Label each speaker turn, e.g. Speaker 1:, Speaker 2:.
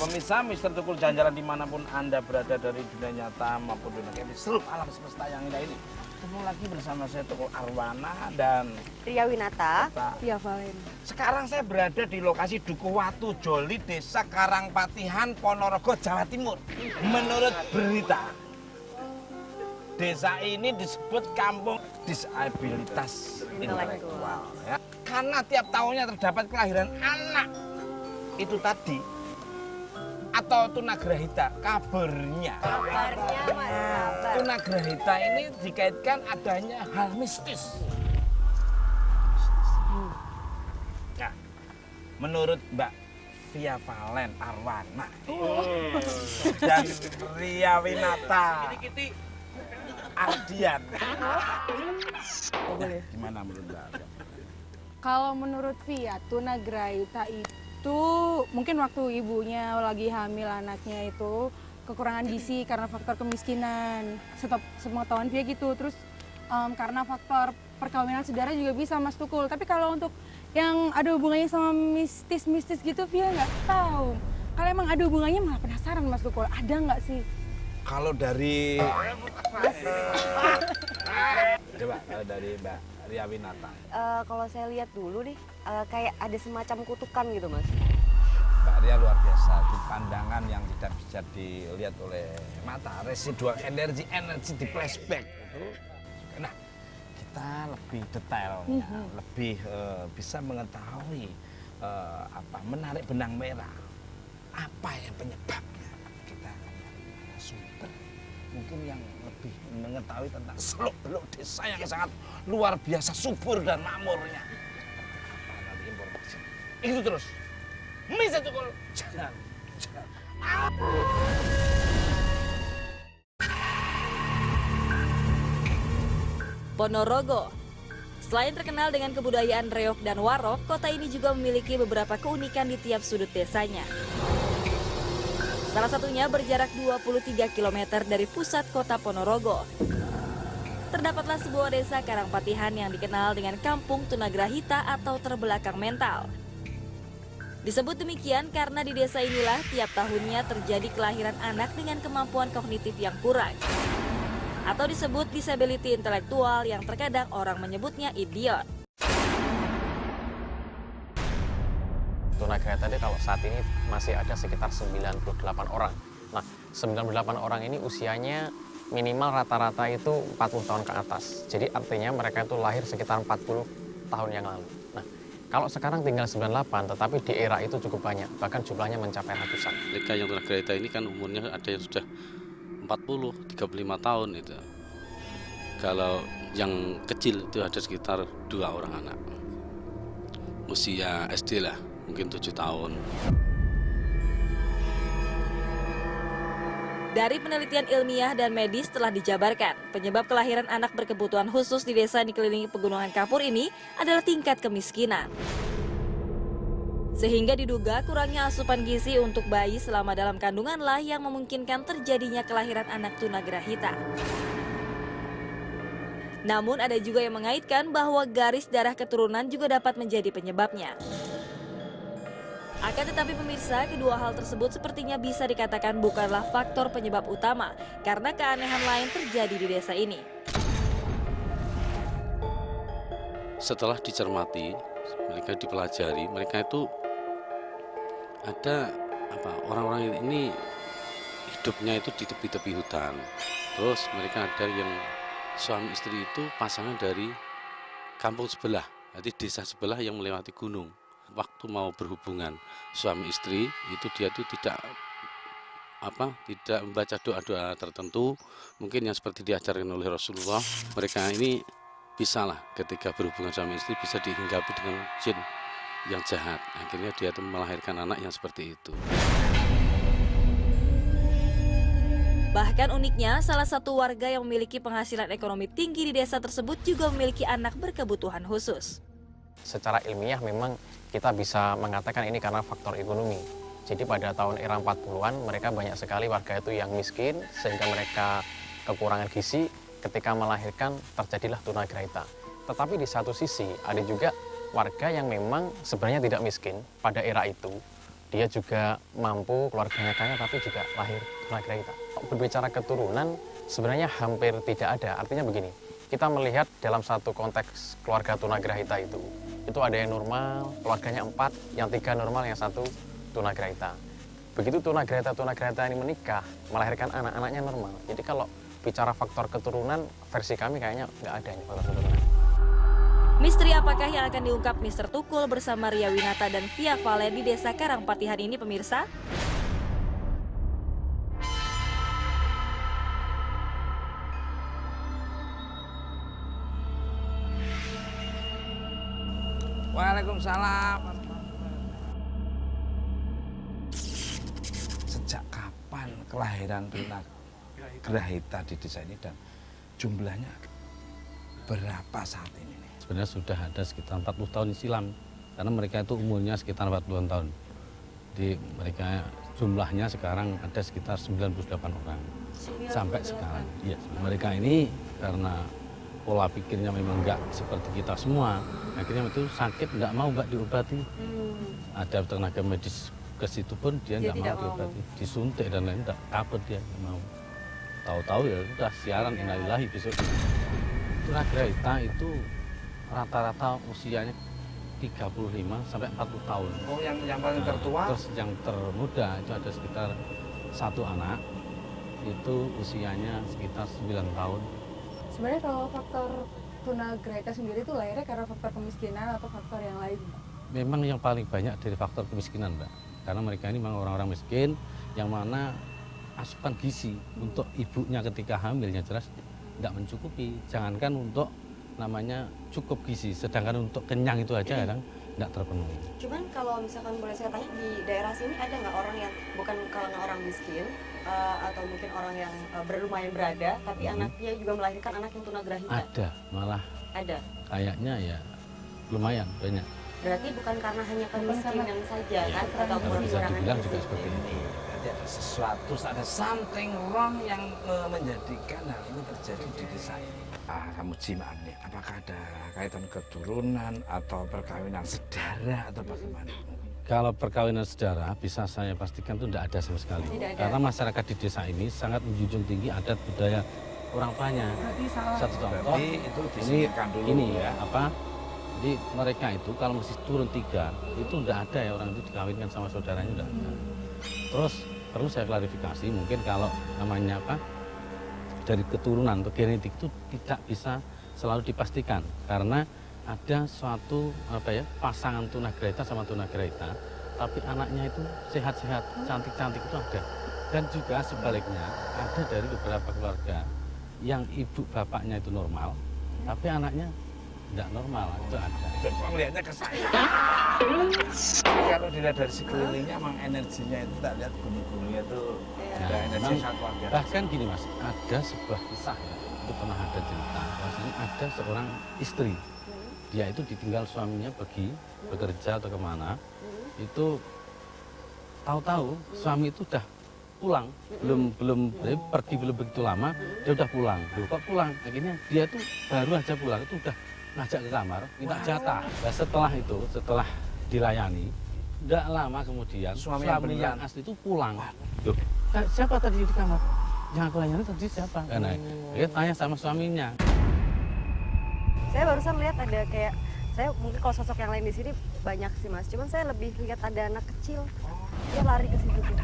Speaker 1: Pemirsa Mister Tukul jalan-jalan dimanapun Anda berada dari dunia nyata maupun dunia game, seluruh alam semesta yang indah ini. Ketemu lagi bersama saya Tukul Arwana dan
Speaker 2: Ria Winata,
Speaker 3: Via Valen.
Speaker 1: sekarang saya berada di lokasi Dukuh Watu Joli, Desa Karangpatihan, Ponorogo, Jawa Timur. Menurut berita, desa ini disebut kampung disabilitas intelektual. Ya. Karena tiap tahunnya terdapat kelahiran anak itu tadi atau tunagrahita, kabarnya
Speaker 2: Mas, kabar.
Speaker 1: tunagrahita ini dikaitkan adanya hal mistis. Nah, menurut Mbak Via Valen Arwana dan Ria Winata Ardian, gimana menurut Mbak?
Speaker 3: Kalau menurut Via, tunagrahita itu mungkin waktu ibunya lagi hamil anaknya itu kekurangan gizi karena faktor kemiskinan. Sepengetahuan Via gitu. Terus karena faktor perkawinan saudara juga bisa Mas Tukul. Tapi kalau untuk yang ada hubungannya sama mistis-mistis gitu Via nggak tahu. Kalau emang ada hubungannya malah penasaran Mas Tukul. Ada nggak sih?
Speaker 1: Kalau dari coba kalau dari Mbak Ria Winata.
Speaker 2: Kalau saya lihat dulu nih, kayak ada semacam kutukan gitu Mas.
Speaker 1: Mbak Ria luar biasa, di pandangan yang tidak bisa dilihat oleh mata, residual energi di flashback itu. Nah, kita lebih detail, lebih bisa mengetahui menarik benang merah, apa yang penyebabnya. Kita akan mencari sumber, mungkin yang lebih mengetahui tentang seluk-beluk desa yang sangat luar biasa subur dan makmurnya. Apa nanti informasi? Itu terus. Mister Tukul, jangan.
Speaker 4: Ponorogo. Selain terkenal dengan kebudayaan reog dan warok, kota ini juga memiliki beberapa keunikan di tiap sudut desanya. Salah satunya berjarak 23 km dari pusat kota Ponorogo. Terdapatlah sebuah desa Karangpatihan yang dikenal dengan Kampung Tunagrahita atau terbelakang mental. Disebut demikian karena di desa inilah tiap tahunnya terjadi kelahiran anak dengan kemampuan kognitif yang kurang. Atau disebut disability intelektual yang terkadang orang menyebutnya idiot.
Speaker 5: Tunagrahita tadi kalau saat ini masih ada sekitar 98 orang. Nah, 98 orang ini usianya minimal rata-rata itu 40 tahun ke atas. Jadi artinya mereka itu lahir sekitar 40 tahun yang lalu. Nah, kalau sekarang tinggal 98, tetapi di era itu cukup banyak, bahkan jumlahnya mencapai ratusan.
Speaker 6: Mereka yang tunagrahita ini kan umurnya ada yang sudah 40, 35 tahun itu. Kalau yang kecil itu ada sekitar 2 orang anak. Usia SD lah, mungkin 7 tahun.
Speaker 4: Dari penelitian ilmiah dan medis telah dijabarkan, penyebab kelahiran anak berkebutuhan khusus di desa yang dikelilingi pegunungan kapur ini adalah tingkat kemiskinan. Sehingga diduga kurangnya asupan gizi untuk bayi selama dalam kandunganlah yang memungkinkan terjadinya kelahiran anak tunagrahita. Namun ada juga yang mengaitkan bahwa garis darah keturunan juga dapat menjadi penyebabnya. Akan tetapi pemirsa, kedua hal tersebut sepertinya bisa dikatakan bukanlah faktor penyebab utama karena keanehan lain terjadi di desa ini.
Speaker 6: Setelah dicermati, mereka dipelajari, mereka itu ada orang-orang ini hidupnya itu di tepi-tepi hutan. Terus mereka ada yang suami istri itu pasangan dari kampung sebelah, jadi desa sebelah yang melewati gunung. Waktu mau berhubungan suami istri itu dia itu tidak membaca doa-doa tertentu, mungkin yang seperti diajarkan oleh Rasulullah. Mereka ini bisalah ketika berhubungan suami istri bisa dihinggapi dengan jin yang jahat. Akhirnya dia itu melahirkan anak yang seperti itu.
Speaker 4: Bahkan uniknya, salah satu warga yang memiliki penghasilan ekonomi tinggi di desa tersebut juga memiliki anak berkebutuhan khusus.
Speaker 5: Secara ilmiah memang kita bisa mengatakan ini karena faktor ekonomi. Jadi pada tahun era 40-an mereka banyak sekali warga itu yang miskin sehingga mereka kekurangan gizi, ketika melahirkan terjadilah tunagrahita. Tetapi di satu sisi ada juga warga yang memang sebenarnya tidak miskin pada era itu, dia juga mampu, keluarganya kaya, tapi juga lahir tunagrahita. Berbicara keturunan, sebenarnya hampir tidak ada. Artinya begini, kita melihat dalam satu konteks keluarga tunagrahita itu ada yang normal, keluarganya 4, yang 3 normal, yang 1 tunagrahita. Begitu tunagrahita ini menikah, melahirkan anak-anaknya normal. Jadi kalau bicara faktor keturunan, versi kami kayaknya nggak ada nih faktor keturunan.
Speaker 4: Misteri apakah yang akan diungkap Mr. Tukul bersama Ria Winata dan Via Valen di Desa Karangpatihan ini, pemirsa?
Speaker 1: Waalaikumsalam. Sejak kapan kelahiran tunagrahita di desa ini dan jumlahnya berapa saat ini?
Speaker 7: Sebenarnya sudah ada sekitar 40 tahun silam, karena mereka itu umurnya sekitar 40 tahun. Jadi mereka jumlahnya sekarang ada sekitar 98 orang sampai sekarang. Ya, mereka ini karena pola pikirnya memang enggak seperti kita semua, akhirnya itu sakit enggak mau enggak diobati. Ada tenaga medis ke situ pun dia enggak mau diobati, disuntik dan lain enggak, takut dia enggak mau. Tahu-tahu ya udah siaran innalillahi besok. Tunagrahita itu rata-rata usianya 35 sampai 40 tahun.
Speaker 1: Oh, yang paling tertua?
Speaker 7: Terus yang termuda itu ada sekitar 1 anak, itu usianya sekitar 9 tahun.
Speaker 3: Sebenarnya kalau faktor tunagrahita sendiri itu lahirnya karena faktor kemiskinan atau faktor yang lain?
Speaker 7: Memang yang paling banyak dari faktor kemiskinan, Mbak. Karena mereka ini memang orang-orang miskin yang mana asupan gizi untuk ibunya ketika hamilnya jelas tidak mencukupi. Jangankan untuk namanya cukup gizi, sedangkan untuk kenyang itu aja kadang tidak terpenuhi.
Speaker 2: Cuman kalau misalkan boleh saya tanya, di daerah sini ada nggak orang yang bukan kalangan orang miskin atau mungkin orang yang lumayan berada, tapi anaknya juga melahirkan anak yang tunagrahita?
Speaker 7: Ada, malah
Speaker 2: Ada.
Speaker 7: kayaknya ya lumayan banyak.
Speaker 2: Berarti bukan karena hanya kemiskinan saja kan, atau
Speaker 7: Kalau bisa
Speaker 2: kekurangan
Speaker 7: dibilang
Speaker 2: gizi.
Speaker 7: juga seperti itu.
Speaker 1: Jadi ada sesuatu, ada something wrong yang menjadikan hal ini terjadi di desa ini. Kamu maaf nih, apakah ada kaitan keturunan atau perkawinan sedara atau bagaimana?
Speaker 7: Kalau perkawinan sedara bisa saya pastikan itu tidak ada sama sekali.
Speaker 2: Tidak ada.
Speaker 7: Karena masyarakat di desa ini sangat menjunjung tinggi adat budaya orang tuanya. Satu contoh,
Speaker 1: Berarti itu disingkirkan dulu
Speaker 7: ini
Speaker 1: ya.
Speaker 7: Jadi mereka itu kalau masih turun 3 itu tidak ada ya orang itu dikawinkan sama saudaranya, tidak ada. Terus perlu saya klarifikasi, mungkin kalau namanya dari keturunan atau genetik itu tidak bisa selalu dipastikan, karena ada suatu pasangan tunagrahita sama tunagrahita, tapi anaknya itu sehat-sehat, cantik-cantik itu ada. Dan juga sebaliknya ada dari beberapa keluarga yang ibu bapaknya itu normal, tapi anaknya tidak normal, itu ada.
Speaker 1: Dan kok melihatnya ke saya. Kalau dilihat dari sekelilingnya, emang energinya itu tak lihat gunung-gunungnya itu ada energi
Speaker 7: memang
Speaker 1: sangat luar biasa.
Speaker 7: bahkan gini Mas, ada sebuah kisah ya, itu pernah ada cerita, bahwasanya ada seorang istri, dia itu ditinggal suaminya pergi bekerja atau kemana, itu tahu-tahu suami itu udah pulang, belum pergi belum begitu lama, dia udah pulang. Loh, kok pulang? Akhirnya dia tuh baru aja pulang itu udah ngajak ke kamar, minta jatah. Nah, setelah dilayani, tidak lama kemudian
Speaker 1: Suami
Speaker 7: yang asli itu pulang. Loh, siapa tadi di kamar? Yang aku layani tadi siapa? Nah, dia tanya sama suaminya.
Speaker 2: Saya barusan lihat ada kayak, saya mungkin kalau sosok yang lain di sini banyak sih Mas, cuman saya lebih lihat ada anak kecil, dia lari ke situ tuh.